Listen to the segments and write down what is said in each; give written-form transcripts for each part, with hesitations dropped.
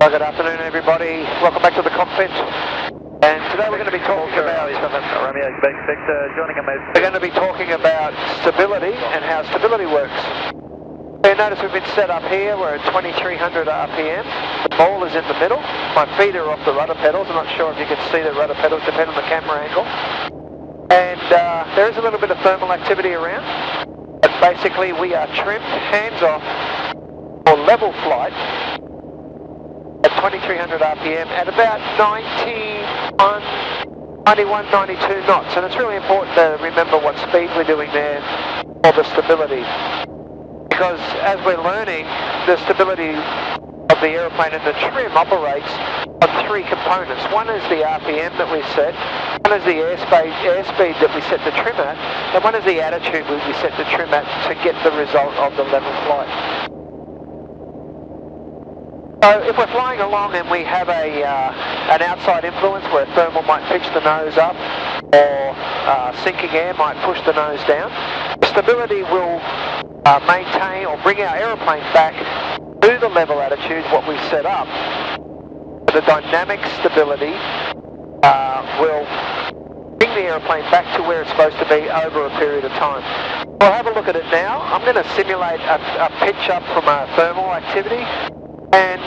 Well, good afternoon, everybody. Welcome back to the cockpit. And today we're going to be talking about stability and how stability works. You notice we've been set up here. We're at 2300 RPM. The ball is in the middle. My feet are off the rudder pedals. I'm not sure if you can see the rudder pedals, depending on the camera angle. And there is a little bit of thermal activity around. But basically, we are trimmed hands off for level flight at 2300 RPM at about 91, 92 knots. And it's really important to remember what speed we're doing there for the stability. Because as we're learning, the stability of the aeroplane and the trim operates on three components. One is the RPM that we set, one is the airspeed that we set the trim at, and one is the attitude we set the trim at to get the result of the level flight. So if we're flying along and we have an outside influence where thermal might pitch the nose up or sinking air might push the nose down, the stability will maintain or bring our aeroplane back to the level attitude, what we set up. The dynamic stability will bring the aeroplane back to where it's supposed to be over a period of time. We'll have a look at it now. I'm going to simulate a pitch up from a thermal activity. And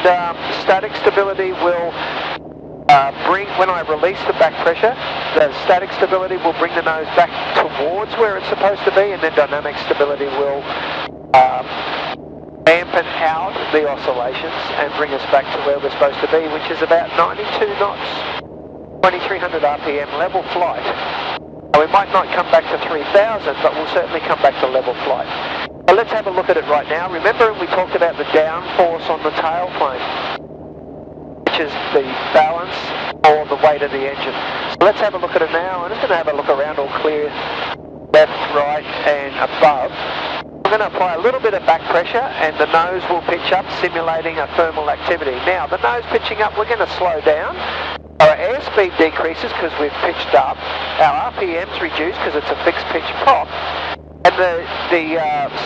static stability will bring, when I release the back pressure, the static stability will bring the nose back towards where it's supposed to be, and then dynamic stability will dampen out the oscillations and bring us back to where we're supposed to be, which is about 92 knots, 2300 RPM level flight. Now, we might not come back to 3000, but we'll certainly come back to level flight. Well, let's have a look at it right now. Remember we talked about the downforce on the tailplane, which is the balance or the weight of the engine. So let's have a look at it now. I'm just going to have a look around all clear, left, right and above. We're going to apply a little bit of back pressure and the nose will pitch up, simulating a thermal activity. Now, the nose pitching up, we're going to slow down. Our airspeed decreases because we've pitched up. Our RPMs reduce because it's a fixed pitch prop. And the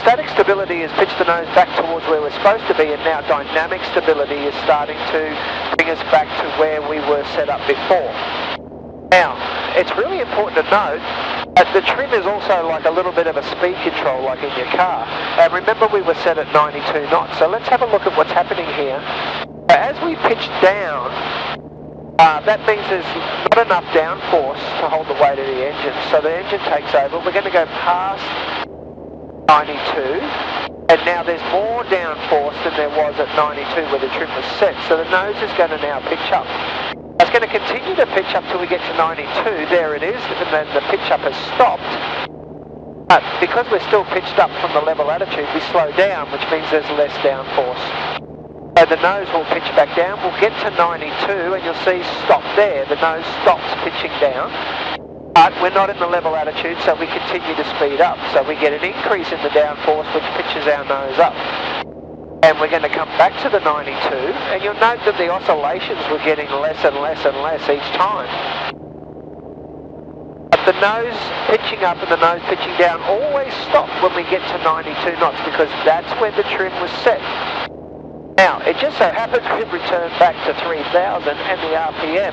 static stability has pitched the nose back towards where we're supposed to be, and now dynamic stability is starting to bring us back to where we were set up before. Now, it's really important to note that the trim is also like a little bit of a speed control like in your car. And remember we were set at 92 knots, so let's have a look at what's happening here. As we pitch down, that means there's not enough downforce to hold the weight of the engine, so the engine takes over. We're going to go past 92, and now there's more downforce than there was at 92 where the trim was set, so the nose is going to now pitch up. It's going to continue to pitch up till we get to 92, there it is, and then the pitch up has stopped. But because we're still pitched up from the level attitude, we slow down, which means there's less downforce. So the nose will pitch back down, we'll get to 92 and you'll see stop there, the nose stops pitching down. But we're not in the level attitude, so we continue to speed up. So we get an increase in the downforce which pitches our nose up. And we're going to come back to the 92 and you'll note that the oscillations were getting less and less and less each time. But the nose pitching up and the nose pitching down always stop when we get to 92 knots because that's where the trim was set. Now, it just so happens we've returned back to 3000 and the RPM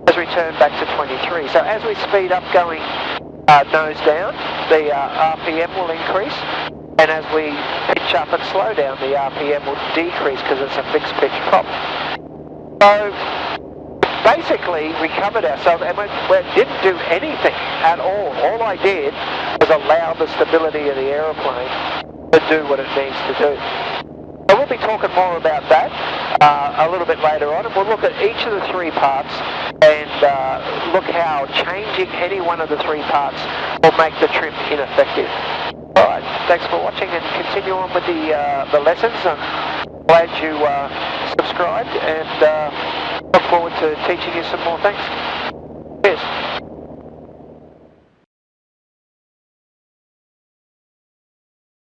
has returned back to 23. So as we speed up going nose down, the RPM will increase. And as we pitch up and slow down, the RPM will decrease because it's a fixed pitch prop. So basically, we covered ourselves and we didn't do anything at all. All I did was allow the stability of the aeroplane to do what it needs to do. So we'll be talking more about that a little bit later on, and we'll look at each of the three parts and look how changing any one of the three parts will make the trim ineffective. Alright, thanks for watching and continue on with the lessons. I'm glad you subscribed and look forward to teaching you some more things.